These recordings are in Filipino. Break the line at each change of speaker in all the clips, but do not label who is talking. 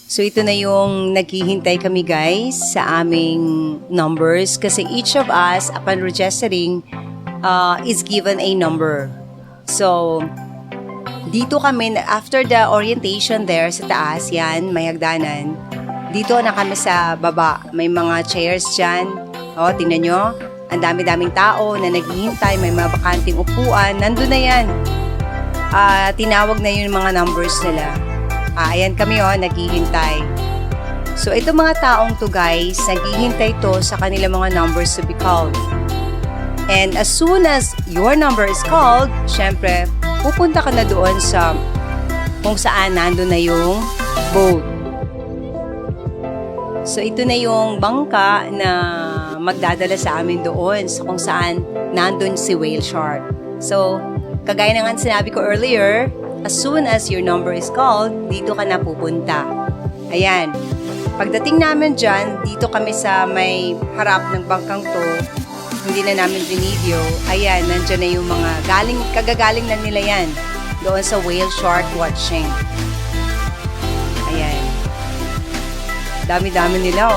So ito na yung naghihintay kami guys sa aming numbers kasi each of us upon registering is given a number. So dito kami after the orientation there sa taas, yan, may hagdanan. Dito na kami sa baba. May mga chairs dyan. O, tingnan nyo. Ang dami-daming tao na naghihintay. May mga bakanting upuan. Nandun na yan. Tinawag na yung mga numbers nila. Ayan kami naghihintay. So, ito mga taong to guys, naghihintay to sa kanilang mga numbers to be called. And as soon as your number is called, syempre, pupunta ka na doon sa kung saan nandun na yung boat. So, ito na yung bangka na magdadala sa amin doon sa kung saan nandun si whale shark. So, kagaya na nga sinabi ko earlier, as soon as your number is called, dito ka na pupunta. Ayan. Pagdating namin dyan, dito kami sa may harap ng bangkang to, hindi na namin video. Ayan, nandyan na yung mga kagagaling na nila yan doon sa whale shark watching. Ayan. Dami-dami nila,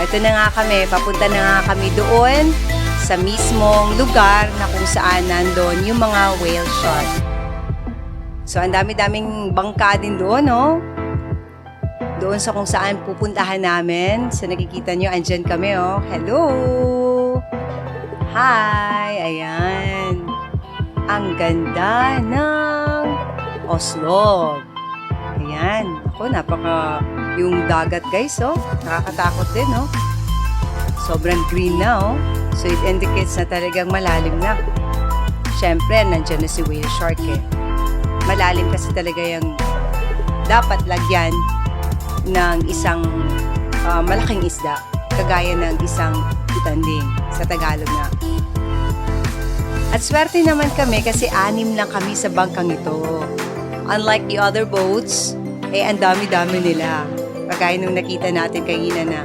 ito na nga kami. Papunta na nga kami doon sa mismong lugar na kung saan nandun yung mga whale shark. So, ang dami-daming bangka din doon, doon sa kung saan pupuntahan namin. So, nakikita nyo, andyan kami, Hello! Hi! Ayan. Ang ganda ng Oslo. Ayan. Ako, yung dagat, guys, nakakatakot din, Sobrang green na, So, it indicates na talagang malalim na. Siyempre, nandyan na si whale shark, Malalim kasi talaga yung dapat lagyan ng isang malaking isda, kagaya ng isang itanding sa Tagalog na. At swerte naman kami kasi 6 lang kami sa bangkang ito. Unlike the other boats, ang dami-dami nila. Kagaya nung nakita natin kanina na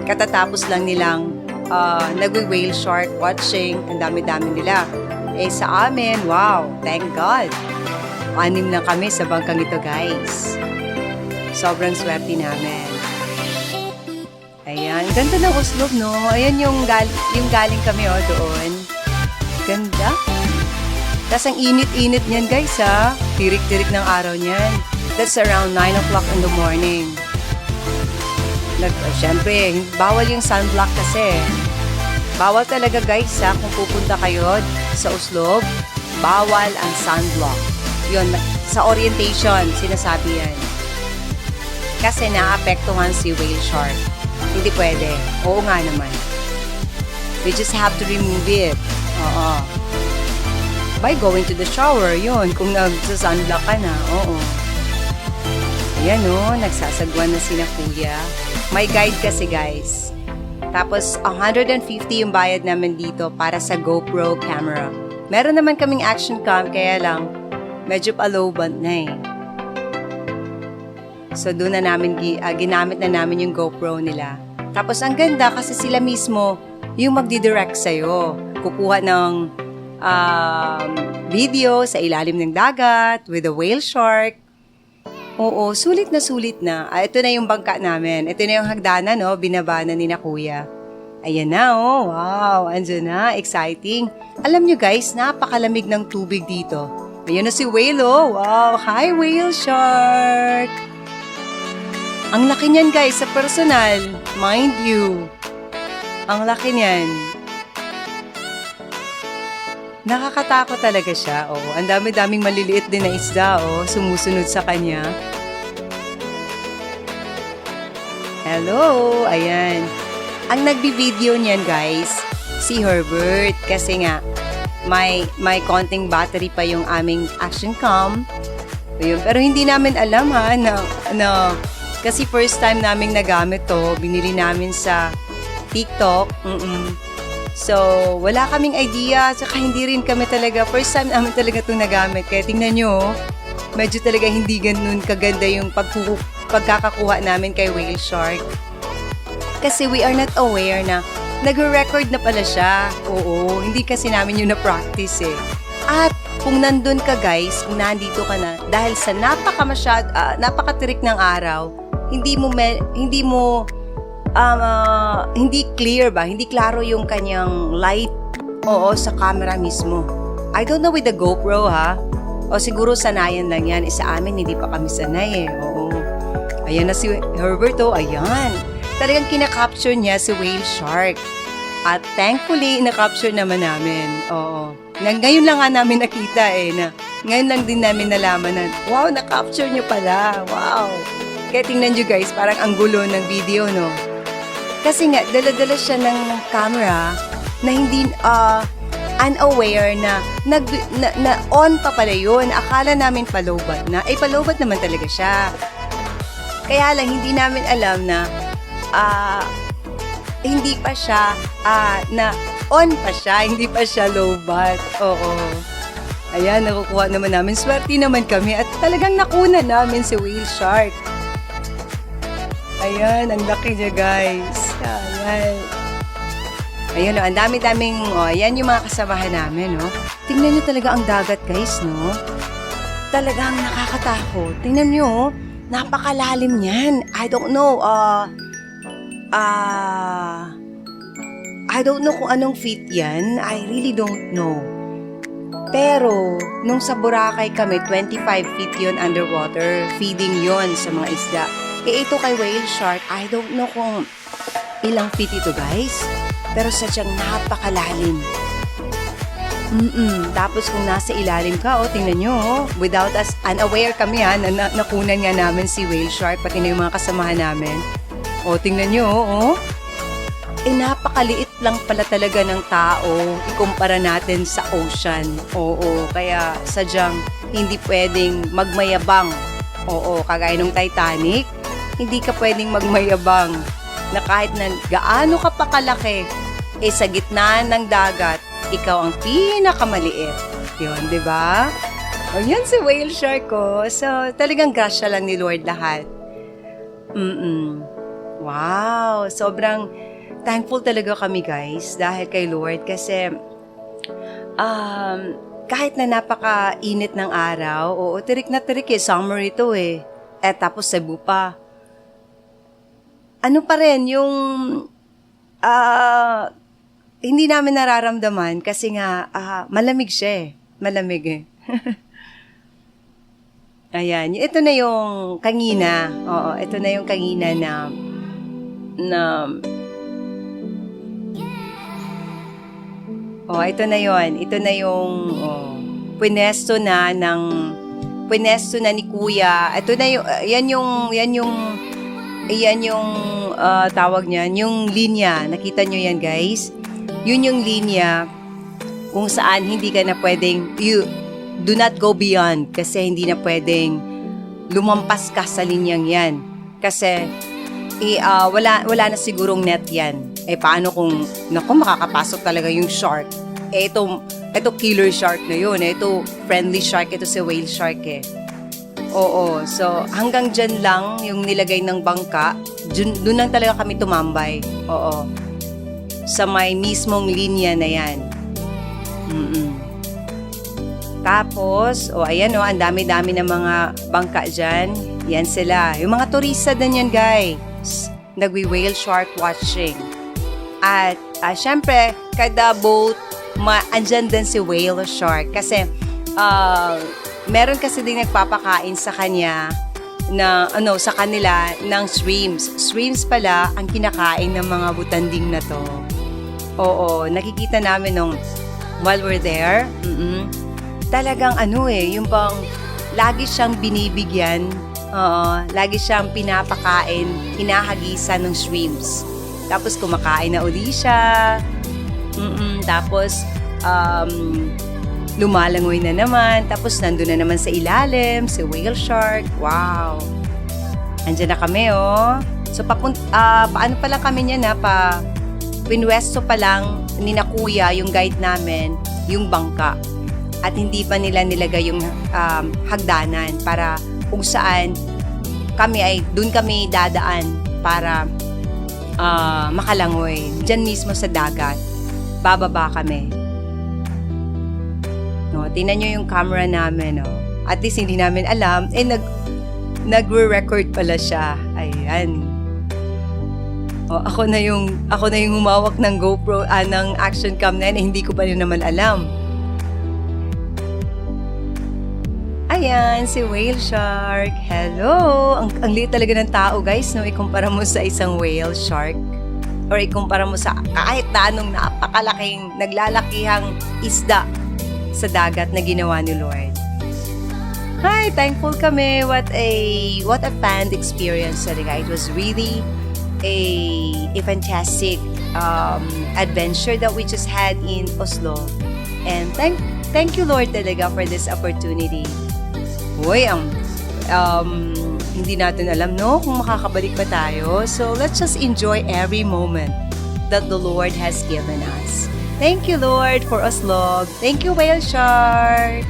katatapos lang nilang nagwi-whale shark watching, ang dami-dami nila. Sa amin, wow, thank God. 6 lang kami sa bangkang ito, guys. Sobrang swerte namin. Ayan, ganda ng Oslo, Ayan yung galing kami, doon. Ganda. Tapos ang init-init niyan, guys, Tirik-tirik ng araw niyan. That's around 9 o'clock in the morning. Siyempre, bawal yung sunblock kasi. Bawal talaga, guys, kung pupunta kayo sa Oslo, bawal ang sunblock. Yun, sa orientation, sinasabi yan. Kasi naapektuhan si whale shark. Hindi pwede. Oo nga naman. You just have to remove it. Oo. By going to the shower, yun. Kung nagsasunblock ka na, oo. Ayan, nagsasagwan na sina kuya. May guide kasi, guys. Tapos, 150 yung bayad namin dito para sa GoPro camera. Meron naman kaming action cam, kaya lang, medyo pa-low-band na So, doon na namin, ginamit na namin yung GoPro nila. Tapos, ang ganda kasi sila mismo yung magdidirect sa'yo. Kukuha ng video sa ilalim ng dagat with a whale shark. Oo, sulit na. Ito na yung bangka namin. Ito na yung hagdanan, binaba na ni na kuya. Ayan na, wow, andyan na, exciting. Alam nyo guys, napakalamig ng tubig dito. Ayan na si whale, wow, hi whale shark. Ang laki niyan guys, sa personal, mind you. Ang laki niyan. Nakakatakot talaga siya, Ang dami-daming maliliit din na isda, sumusunod sa kanya. Hello, ayan. Ang nagbi-video niyan guys, si Herbert. Kasi nga, may konting battery pa yung aming action cam. Ayun, pero hindi namin alam na kasi first time namin nagamit to, binili namin sa TikTok. So, wala kaming idea, saka hindi rin kami talaga, first time namin talaga itong nagamit. Kaya tingnan nyo, medyo talaga hindi ganun kaganda yung pagkakakuha namin kay whale shark. Kasi we are not aware na nag-record na pala siya. Oo, hindi kasi namin yung na-practice At kung nandun ka guys, kung nandito ka na, dahil sa napakatirik ng araw, hindi clear ba? Hindi klaro yung kanyang light. Oo, sa camera mismo. I don't know with the GoPro ha. O siguro sanayan lang yan. Sa amin, hindi pa kami sanay eh. Oo. Ayan na si Herberto. Ayan. Talagang kinakapture niya si whale shark. At thankfully, na-capture naman namin. Oo. Ngayon lang nga namin nakita eh. Ngayon lang din namin nalaman na, wow, na-capture niyo pala. Wow. Kaya tingnan niyo guys, parang ang gulo ng video, no? Kasi nga, dala-dala siya ng camera na hindi unaware na on pa pala yun. Akala namin palobat na. Eh, palobat naman talaga siya. Kaya lang, hindi namin alam na hindi pa siya, na on pa siya, hindi pa siya lowbat. Oo. Ayan, nakukuha naman namin. Swerte naman kami at talagang nakuna namin si whale shark. Ayan, ang laki niya guys. Ayan. Ayan, ang dami-daming, ayan yung mga kasamahan namin, no? Tingnan nyo talaga ang dagat guys, no? Talagang nakakatakot. Tingnan nyo, napakalalim yan. I don't know, I don't know kung anong feet yan. I really don't know. Pero, nung sa Boracay kami, 25 feet yun underwater. Feeding yon sa mga isda. Eh, ito kay whale shark, I don't know kung ilang feet ito, guys. Pero sadyang napakalalim. Tapos kung nasa ilalim ka, tingnan nyo, without us, unaware kami nakunan nga namin si whale shark, pati na yung mga kasamahan namin. Tingnan nyo, Eh, napakaliit lang pala talaga ng tao ikumpara natin sa ocean. Oo, kaya sadyang hindi pwedeng magmayabang. Oo, kagaya ng Titanic, hindi ka pwedeng magmayabang na kahit na gaano ka pa kalaki, sa gitna ng dagat, ikaw ang pinakamaliit. Yun, di ba? Yan si whale shark ko. So, talagang grasya lang ni Lord lahat. Wow, sobrang thankful talaga kami guys dahil kay Lord kasi kahit na napaka-init ng araw, tirik na tirik summer ito tapos Cebu pa. Ano pa rin yung hindi namin nararamdaman kasi nga malamig siya malamig Ayan, ito na yung kanina. Ito na yung kanina na ito na yon. Ito na yung pwenesto na ni Kuya. Ito na yung yan yung tawag niyan, yung linya. Nakita nyo yan, guys? Yun yung linya kung saan hindi ka na pwedeng do not go beyond kasi hindi na pwedeng lumampas ka sa linyang yan. Kasi wala na sigurong net yan. Paano kung, makakapasok talaga yung shark? Ito killer shark na yun. Ito friendly shark. Ito si whale shark Oo, so hanggang dyan lang yung nilagay ng bangka. Doon lang talaga kami tumambay. Oo. Sa may mismong linya na yan. Tapos, ayan ang dami-dami ng mga bangka dyan. Yan sila. Yung mga turista din yan, guys. Nagwi-whale shark watching. At syempre, kada boat, andyan din si whale shark. Kasi, meron kasi din nagpapakain sa kanya sa kanila ng shrimps. Shrimps pala ang kinakain ng mga butanding na to. Oo, nakikita namin while we're there. Talagang yung bang lagi siyang binibigyan. Lagi siyang pinapakain, hinahagisan ng shrimps. Tapos kumakain na uli siya. Tapos lumalangoy na naman. Tapos nandun na naman sa ilalim, si whale shark. Wow! Andiyan na kami, So paano pa lang kami niyan pinwesto pa lang ni na Kuya, yung guide namin, yung bangka. At hindi pa nila nilagay yung hagdanan para kung saan doon kami dadaan para makalangoy. Diyan mismo sa dagat. Bababa kami. No, tingnan nyo yung camera namin, no. At least hindi namin alam, nagre-record pala siya. Ayan. O, ako na yung humawak ng GoPro, ng action cam na yan, hindi ko pa rin naman alam. Ayan, si whale shark. Hello! Ang liit talaga ng tao, guys, no? Ikumpara mo sa isang whale shark. Or ikumpara mo sa kahit na anong napakalaking, naglalakihang isda sa dagat na ginawa ni Lord. Hi, thankful kami. What a fun experience talaga. It was really a fantastic adventure that we just had in Oslo. And thank you Lord talaga for this opportunity. Uy, hindi natin alam, no, kung makakabalik pa tayo. So let's just enjoy every moment that the Lord has given us. Thank you Lord for Oslo. Thank you Whale Shark.